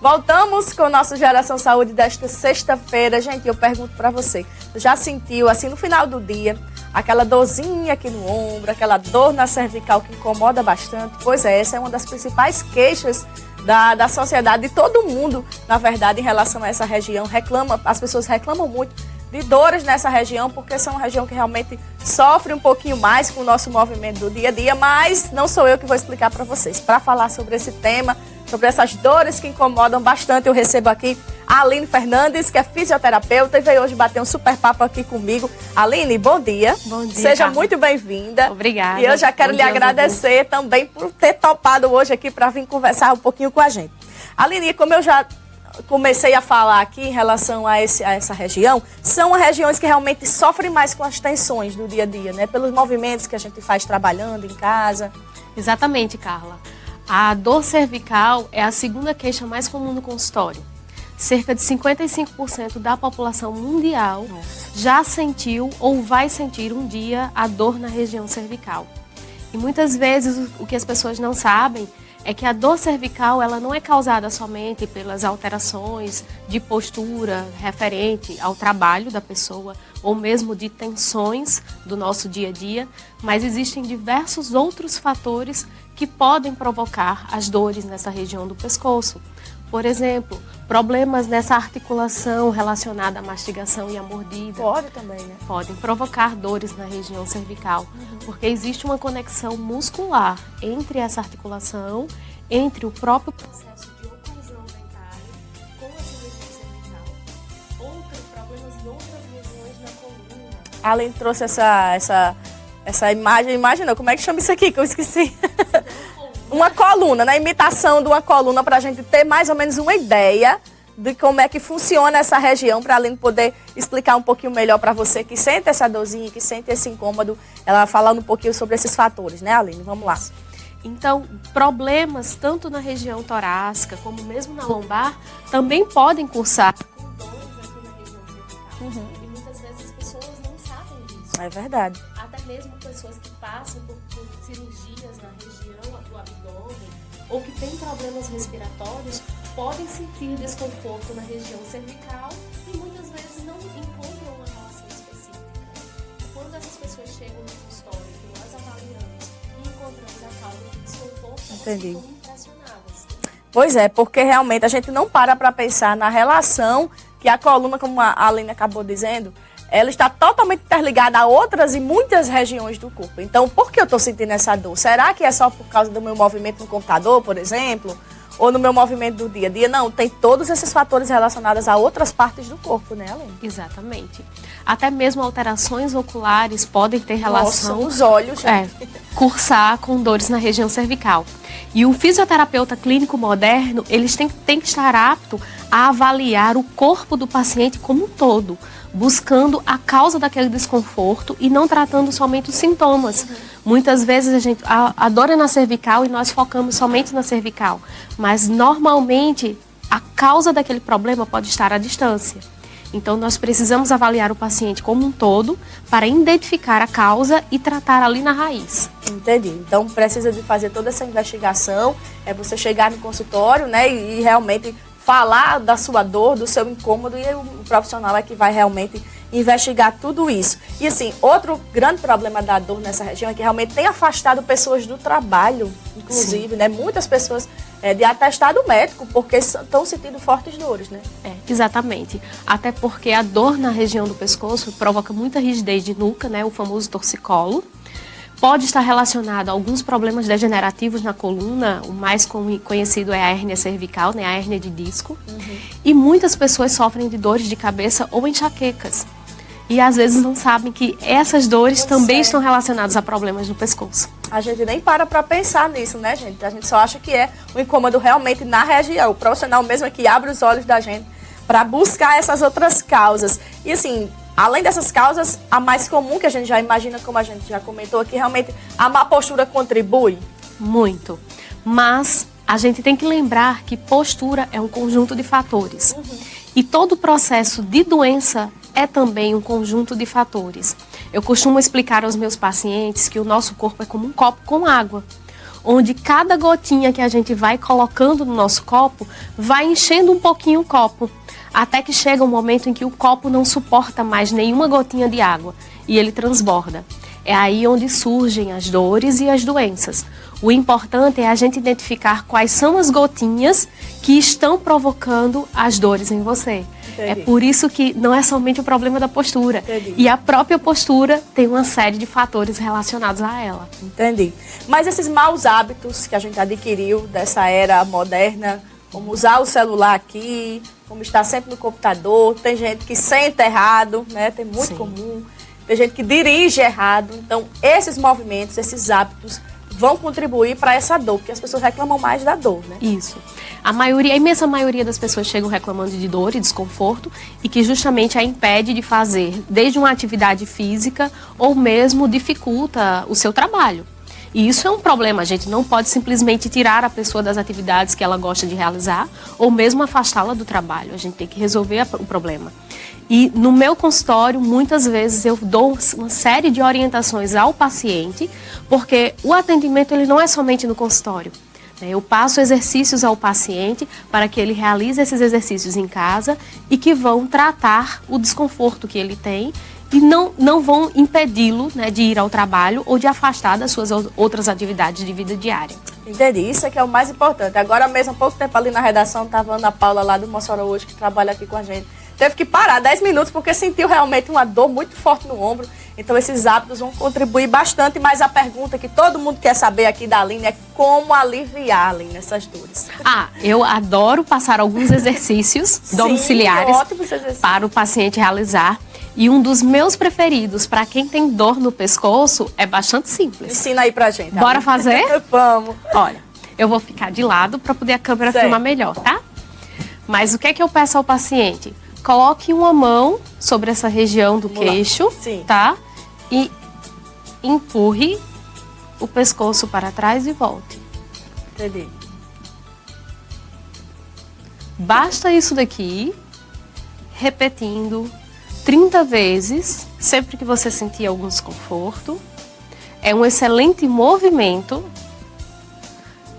Voltamos com o nosso Geração Saúde desta sexta-feira. Gente, eu pergunto para você, já sentiu, assim, no final do dia, aquela dorzinha aqui no ombro, aquela dor na cervical que incomoda bastante? Pois é, essa é uma das principais queixas da sociedade, de todo mundo, na verdade, em relação a essa região. As pessoas reclamam muito de dores nessa região, porque são uma região que realmente sofre um pouquinho mais com o nosso movimento do dia a dia, mas não sou eu que vou explicar para vocês. Para falar sobre esse tema, sobre essas dores que incomodam bastante, eu recebo aqui a Aline Fernandes, que é fisioterapeuta e veio hoje bater um super papo aqui comigo. Aline, bom dia. Bom dia, Seja Carla. Muito bem-vinda. Obrigada. E eu já quero lhe agradecer também por ter topado hoje aqui para vir conversar um pouquinho com a gente. Aline, como eu já comecei a falar aqui em relação a essa região, são regiões que realmente sofrem mais com as tensões do dia a dia, né? Pelos movimentos que a gente faz trabalhando em casa. Exatamente, Carla. A dor cervical é a segunda queixa mais comum no consultório. Cerca de 55% da população mundial já sentiu ou vai sentir um dia a dor na região cervical. E muitas vezes o que as pessoas não sabem é que a dor cervical ela não é causada somente pelas alterações de postura referente ao trabalho da pessoa ou mesmo de tensões do nosso dia a dia, mas existem diversos outros fatores que podem provocar as dores nessa região do pescoço. Por exemplo, problemas nessa articulação relacionada à mastigação e à mordida. Pode também, né? Podem provocar dores na região cervical, porque existe uma conexão muscular entre essa articulação, entre o próprio processo de oclusão dentária com essa região cervical. Problemas em outras regiões na coluna. A Aline trouxe essa imagem. Imagina, como é que chama isso aqui que eu esqueci? Uma coluna, né? Imitação de uma coluna, para a gente ter mais ou menos uma ideia de como é que funciona essa região, para a Aline poder explicar um pouquinho melhor para você que sente essa dorzinha, que sente esse incômodo, ela falando um pouquinho sobre esses fatores, né, Aline? Vamos lá. Então, problemas tanto na região torácica como mesmo na lombar também podem cursar com dores aqui na região cervical. E muitas vezes as pessoas não sabem disso. É verdade. Até mesmo pessoas que passam por cirurgias na região do abdômen ou que têm problemas respiratórios podem sentir desconforto na região cervical e muitas vezes não encontram uma relação específica. Quando essas pessoas chegam no consultório que nós avaliamos e encontramos a causa do desconforto, elas ficam impressionadas. Pois é, porque realmente a gente não para pensar na relação que a coluna, como a Aline acabou dizendo, ela está totalmente interligada a outras e muitas regiões do corpo. Então, por que eu estou sentindo essa dor? Será que é só por causa do meu movimento no computador, por exemplo? Ou no meu movimento do dia a dia? Não, tem todos esses fatores relacionados a outras partes do corpo, né, Aline? Exatamente. Até mesmo alterações oculares podem ter relação... Nossa, os olhos. Cursar com dores na região cervical. E o fisioterapeuta clínico moderno, eles têm que estar apto a avaliar o corpo do paciente como um todo, buscando a causa daquele desconforto e não tratando somente os sintomas. Muitas vezes a dor é na cervical e nós focamos somente na cervical, mas normalmente a causa daquele problema pode estar à distância. Então nós precisamos avaliar o paciente como um todo para identificar a causa e tratar ali na raiz. Entendi. Então precisa de fazer toda essa investigação, é você chegar no consultório, né, e realmente falar da sua dor, do seu incômodo, e o profissional é que vai realmente investigar tudo isso. E assim, outro grande problema da dor nessa região é que realmente tem afastado pessoas do trabalho, inclusive, né? Muitas pessoas de atestado médico, porque estão sentindo fortes dores, né? Exatamente. Até porque a dor na região do pescoço provoca muita rigidez de nuca, né? O famoso torcicolo. Pode estar relacionado a alguns problemas degenerativos na coluna, o mais conhecido é a hérnia cervical, né, a hérnia de disco. E muitas pessoas sofrem de dores de cabeça ou enxaquecas. E às vezes não sabem que essas dores também estão relacionadas a problemas no pescoço. A gente nem para pensar nisso, né, gente? A gente só acha que é um incômodo realmente na região. O profissional mesmo é que abre os olhos da gente para buscar essas outras causas. E assim, além dessas causas, a mais comum que a gente já imagina, como a gente já comentou aqui, realmente a má postura contribui? Muito. Mas a gente tem que lembrar que postura é um conjunto de fatores. E todo processo de doença é também um conjunto de fatores. Eu costumo explicar aos meus pacientes que o nosso corpo é como um copo com água, onde cada gotinha que a gente vai colocando no nosso copo vai enchendo um pouquinho o copo, até que chega um momento em que o copo não suporta mais nenhuma gotinha de água e ele transborda. É aí onde surgem as dores e as doenças. O importante é a gente identificar quais são as gotinhas que estão provocando as dores em você. Entendi. É por isso que não é somente o problema da postura. Entendi. E a própria postura tem uma série de fatores relacionados a ela. Entendi. Mas esses maus hábitos que a gente adquiriu dessa era moderna, como usar o celular aqui, como estar sempre no computador, tem gente que senta errado, né? Tem muito comum. Tem gente que dirige errado. Então, esses movimentos, esses hábitos vão contribuir para essa dor, porque as pessoas reclamam mais da dor, né? Isso. A imensa maioria das pessoas chegam reclamando de dor e desconforto e que justamente a impede de fazer desde uma atividade física ou mesmo dificulta o seu trabalho. E isso é um problema, a gente não pode simplesmente tirar a pessoa das atividades que ela gosta de realizar ou mesmo afastá-la do trabalho, a gente tem que resolver o problema. E no meu consultório, muitas vezes eu dou uma série de orientações ao paciente, porque o atendimento ele não é somente no consultório. Eu passo exercícios ao paciente para que ele realize esses exercícios em casa e que vão tratar o desconforto que ele tem e não vão impedi-lo, né, de ir ao trabalho ou de afastar das suas outras atividades de vida diária. Entendi, isso é que é o mais importante. Agora mesmo, há pouco tempo ali na redação, estava a Ana Paula lá do Mossoró hoje, que trabalha aqui com a gente. Teve que parar 10 minutos porque sentiu realmente uma dor muito forte no ombro. Então esses hábitos vão contribuir bastante, mas a pergunta que todo mundo quer saber aqui da Aline é como aliviar, Aline, essas dores. Eu adoro passar alguns exercícios domiciliares para o paciente realizar. E um dos meus preferidos para quem tem dor no pescoço é bastante simples. Ensina aí pra gente. Bora fazer? Vamos. Olha, eu vou ficar de lado para poder a câmera filmar melhor, tá? Mas o que é que eu peço ao paciente? Coloque uma mão sobre essa região do queixo, tá? E empurre o pescoço para trás e volte. Entendi. Basta isso daqui, repetindo 30 vezes, sempre que você sentir algum desconforto. É um excelente movimento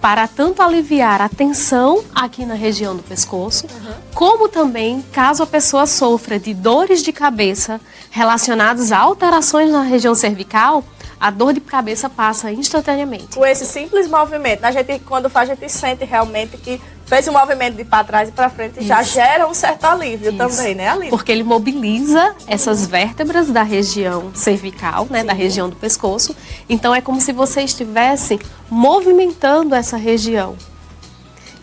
para tanto aliviar a tensão aqui na região do pescoço, como também caso a pessoa sofra de dores de cabeça relacionadas a alterações na região cervical, a dor de cabeça passa instantaneamente. Com esse simples movimento, a gente, quando faz, a gente sente realmente que fez um movimento de para trás e para frente e já gera um certo alívio também, né, Aline? Porque ele mobiliza essas vértebras da região cervical, né, da região do pescoço. Então é como se você estivesse movimentando essa região.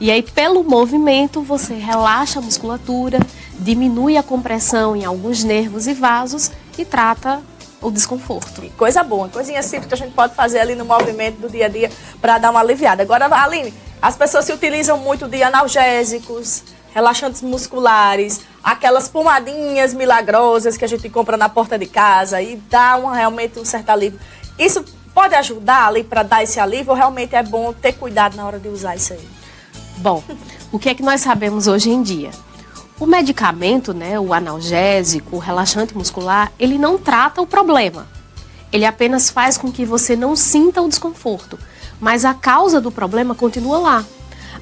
E aí, pelo movimento, você relaxa a musculatura, diminui a compressão em alguns nervos e vasos e trata o desconforto. Coisa boa, coisinha simples que a gente pode fazer ali no movimento do dia a dia para dar uma aliviada. Agora, Aline, as pessoas se utilizam muito de analgésicos, relaxantes musculares, aquelas pomadinhas milagrosas que a gente compra na porta de casa e dá realmente um certo alívio. Isso pode ajudar ali para dar esse alívio ou realmente é bom ter cuidado na hora de usar isso aí? Bom, o que é que nós sabemos hoje em dia? O medicamento, né, o analgésico, o relaxante muscular, ele não trata o problema. Ele apenas faz com que você não sinta o desconforto, mas a causa do problema continua lá.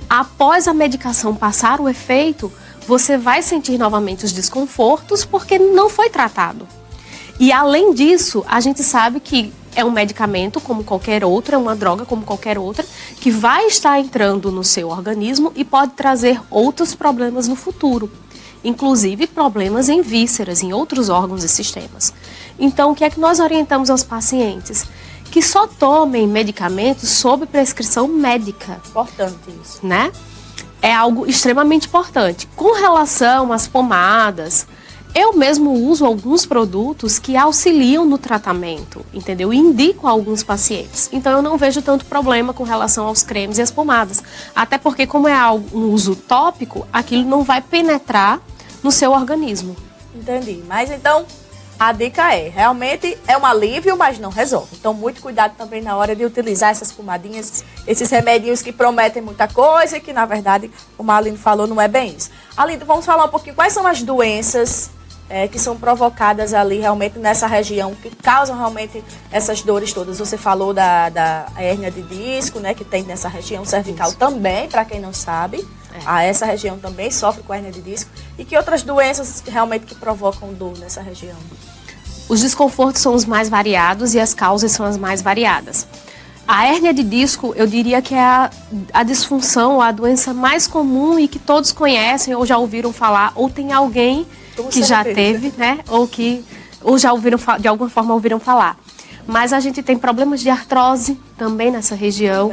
Após a medicação passar o efeito, você vai sentir novamente os desconfortos porque não foi tratado. E além disso, a gente sabe que é um medicamento como qualquer outro, é uma droga como qualquer outra, que vai estar entrando no seu organismo e pode trazer outros problemas no futuro. Inclusive problemas em vísceras, em outros órgãos e sistemas. Então, o que é que nós orientamos aos pacientes? Que só tomem medicamentos sob prescrição médica. Importante isso. Né? É algo extremamente importante. Com relação às pomadas, eu mesmo uso alguns produtos que auxiliam no tratamento, entendeu? E indico a alguns pacientes. Então, eu não vejo tanto problema com relação aos cremes e as pomadas. Até porque, como é um uso tópico, aquilo não vai penetrar no seu organismo. Entendi. Mas então, a dica é, realmente é um alívio, mas não resolve. Então, muito cuidado também na hora de utilizar essas pomadinhas, esses remedinhos que prometem muita coisa e que, na verdade, como a Aline falou, não é bem isso. Aline, vamos falar um pouquinho quais são as doenças que são provocadas ali realmente nessa região, que causam realmente essas dores todas. Você falou da hérnia de disco, né, que tem nessa região cervical também, para quem não sabe. Essa região também sofre com hérnia de disco. E que outras doenças realmente que provocam dor nessa região? Os desconfortos são os mais variados e as causas são as mais variadas. A hérnia de disco, eu diria que é a disfunção, a doença mais comum e que todos conhecem ou já ouviram falar, ou tem alguém que já teve, né? Ou já ouviram, de alguma forma ouviram falar. Mas a gente tem problemas de artrose também nessa região,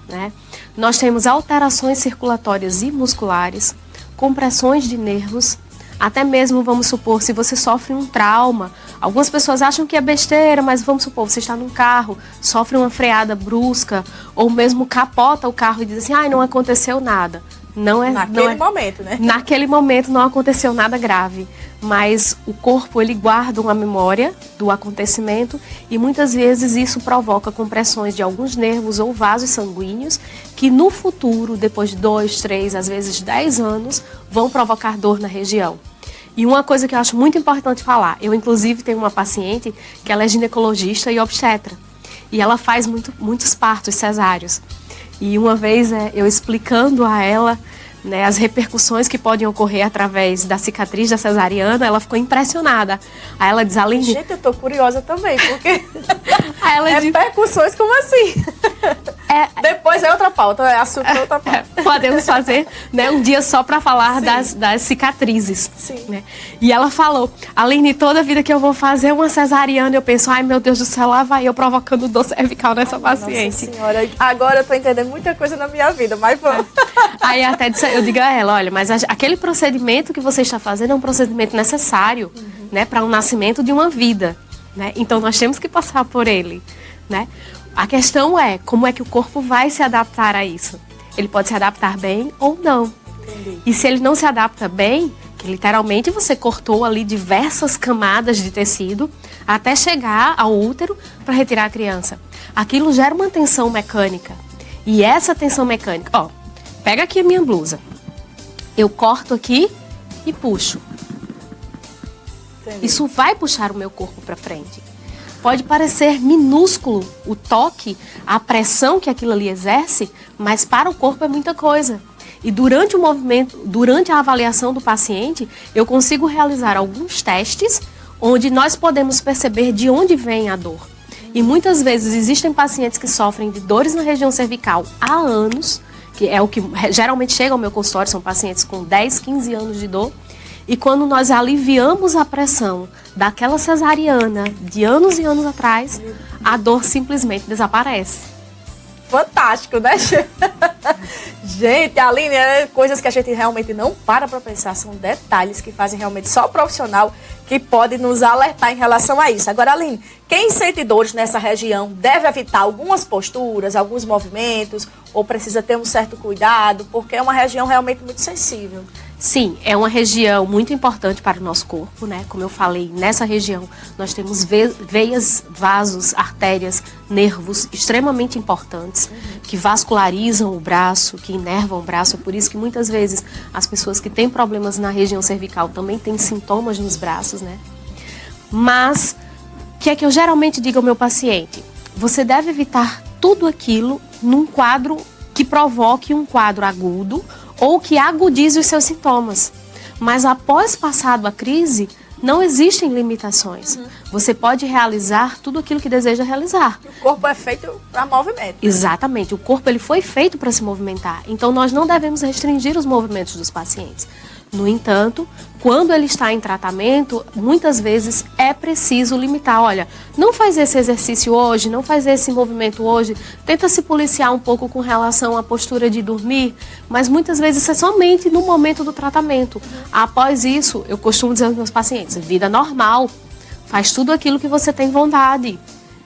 né? Nós temos alterações circulatórias e musculares, compressões de nervos, até mesmo, vamos supor, se você sofre um trauma, algumas pessoas acham que é besteira, mas vamos supor, você está num carro, sofre uma freada brusca, ou mesmo capota o carro e diz assim, não aconteceu nada. Naquele momento, né? Naquele momento não aconteceu nada grave, mas o corpo ele guarda uma memória do acontecimento e muitas vezes isso provoca compressões de alguns nervos ou vasos sanguíneos que no futuro, depois de 2, 3, às vezes 10 anos, vão provocar dor na região. E uma coisa que eu acho muito importante falar, eu inclusive tenho uma paciente que ela é ginecologista e obstetra e ela faz muitos partos cesáreos. E uma vez eu explicando a ela, né, as repercussões que podem ocorrer através da cicatriz da cesariana, ela ficou impressionada. Aí ela diz, Aline... Gente, eu tô curiosa também, porque... repercussões como assim? Depois é outra pauta, é assunto é outra pauta. Podemos fazer, né, um dia só para falar das cicatrizes. Sim. Né? E ela falou, Aline, toda vida que eu vou fazer uma cesariana, eu penso, ai meu Deus do céu, lá vai eu provocando dor cervical nessa paciente. Nossa senhora, agora eu tô entendendo muita coisa na minha vida, mas vamos. Aí até eu digo a ela, olha, mas aquele procedimento que você está fazendo é um procedimento necessário, né, para o nascimento de uma vida, né? Então nós temos que passar por ele, né? A questão é como é que o corpo vai se adaptar a isso. Ele pode se adaptar bem ou não. Entendi. E se ele não se adapta bem, que literalmente você cortou ali diversas camadas de tecido até chegar ao útero para retirar a criança. Aquilo gera uma tensão mecânica. E essa tensão mecânica, ó, pega aqui a minha blusa. Eu corto aqui e puxo. Entendi. Isso vai puxar o meu corpo para frente. Pode parecer minúsculo o toque, a pressão que aquilo ali exerce, mas para o corpo é muita coisa. E durante o movimento, durante a avaliação do paciente, eu consigo realizar alguns testes onde nós podemos perceber de onde vem a dor. E muitas vezes existem pacientes que sofrem de dores na região cervical há anos, que é o que geralmente chega ao meu consultório, são pacientes com 10, 15 anos de dor. E quando nós aliviamos a pressão daquela cesariana de anos e anos atrás, a dor simplesmente desaparece. Fantástico, né? Gente, Aline, coisas que a gente realmente não para pensar, são detalhes que fazem realmente só o profissional que pode nos alertar em relação a isso. Agora, Aline, quem sente dores nessa região deve evitar algumas posturas, alguns movimentos, ou precisa ter um certo cuidado, porque é uma região realmente muito sensível. Sim, é uma região muito importante para o nosso corpo, né? Como eu falei, nessa região nós temos veias, vasos, artérias, nervos extremamente importantes que vascularizam o braço, que inervam o braço. É por isso que muitas vezes as pessoas que têm problemas na região cervical também têm sintomas nos braços, né? Mas o que é que eu geralmente digo ao meu paciente? Você deve evitar tudo aquilo num quadro que provoque um quadro agudo ou que agudize os seus sintomas. Mas após passado a crise, não existem limitações. Você pode realizar tudo aquilo que deseja realizar. O corpo é feito para movimento. Exatamente, o corpo ele foi feito para se movimentar. Então nós não devemos restringir os movimentos dos pacientes. No entanto, quando ele está em tratamento, muitas vezes é preciso limitar. Olha, não faz esse exercício hoje, não faz esse movimento hoje, tenta se policiar um pouco com relação à postura de dormir, mas muitas vezes é somente no momento do tratamento. Após isso, eu costumo dizer aos meus pacientes, vida normal, faz tudo aquilo que você tem vontade,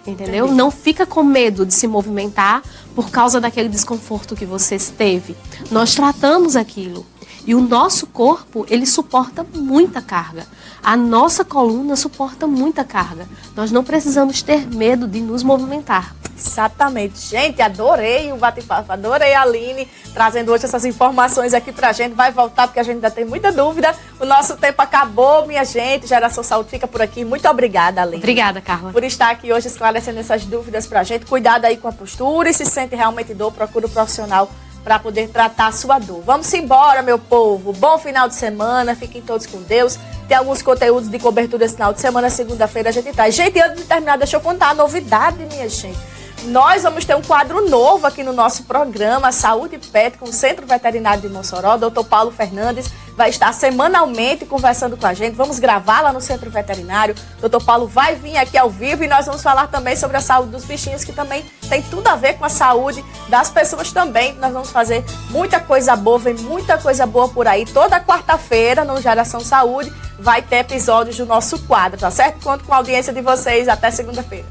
entendeu? Entendi. Não fica com medo de se movimentar por causa daquele desconforto que você teve. Nós tratamos aquilo. E o nosso corpo, ele suporta muita carga. A nossa coluna suporta muita carga. Nós não precisamos ter medo de nos movimentar. Exatamente. Gente, adorei o bate-papo, adorei a Aline trazendo hoje essas informações aqui pra gente. Vai voltar porque a gente ainda tem muita dúvida. O nosso tempo acabou, minha gente. Geração Saúde fica por aqui. Muito obrigada, Aline. Obrigada, Carla. Por estar aqui hoje esclarecendo essas dúvidas pra gente. Cuidado aí com a postura e se sente realmente dor, procura um profissional para poder tratar a sua dor. Vamos embora, meu povo. Bom final de semana. Fiquem todos com Deus. Tem alguns conteúdos de cobertura esse final de semana. Segunda-feira a gente traz. Gente, antes de terminar, deixa eu contar a novidade, minha gente. Nós vamos ter um quadro novo aqui no nosso programa, Saúde Pet, com o Centro Veterinário de Mossoró. Dr. Paulo Fernandes vai estar semanalmente conversando com a gente. Vamos gravar lá no Centro Veterinário. Dr. Paulo vai vir aqui ao vivo e nós vamos falar também sobre a saúde dos bichinhos, que também tem tudo a ver com a saúde das pessoas também. Nós vamos fazer muita coisa boa, vem muita coisa boa por aí. Toda quarta-feira, no Geração Saúde, vai ter episódios do nosso quadro, tá certo? Conto com a audiência de vocês. Até segunda-feira.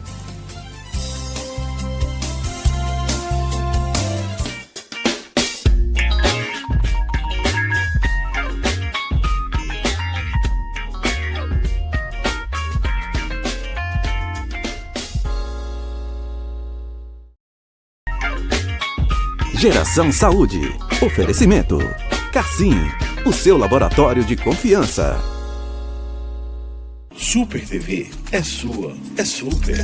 Geração Saúde. Oferecimento. Cassim, o seu laboratório de confiança. Super TV é sua, é super.